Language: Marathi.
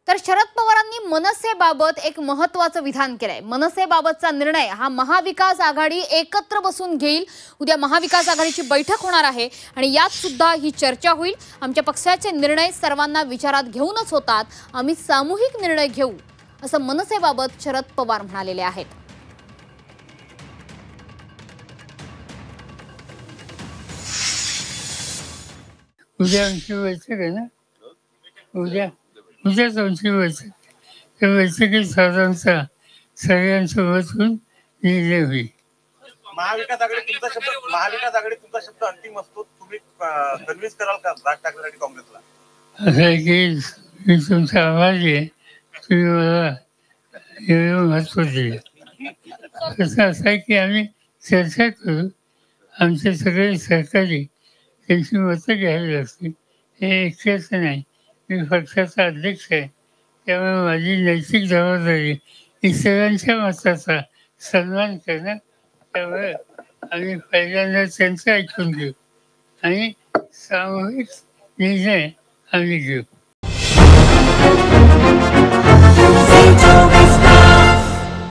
तर शरद पवारांनी मनसेबाबत एक महत्त्वाचं विधान केलंय। मनसेबाबतचा निर्णय हा महाविकास आघाडी एकत्र बसून घेईल। उद्या महाविकास आघाडीची बैठक होणार आहे आणि यात सुद्धा ही चर्चा होईल। आमच्या पक्षाचे निर्णय सर्वांना विचारात घेऊनच होतात, आम्ही सामूहिक निर्णय घेऊ असं मनसेबाबत शरद पवार म्हणालेले आहेत। उद्या आमची बैठक आहे ना, उद्याच आमची बैठक, त्या बैठकीत साधारणतः सगळ्यांसोबत होऊन निर्णय होईल। महाविकास आघाडी तुमचा शब्द अंतिम असतो, तुम्ही कन्व्हिन्स कराल का राज ठाकरे आणि काँग्रेसला? असं आहे की मी तुमचा आभारी आहे, तुम्ही मला एवढं महत्त्व दिलं। कसं असं आहे की आम्ही चर्चा करू, आमचे सगळे सहकारी त्यांची मतं घ्यावी लागतील। हे एकट्याचं नाही, मी पक्षाचा अध्यक्ष आहे, त्यामुळे माझी नैतिक जबाबदारी ही सगळ्यांच्या मताचा सन्मान करणं। त्यामुळे आम्ही पहिल्यांदा त्यांचं ऐकून घेऊ आणि सामूहिक निर्णय आम्ही घेऊ।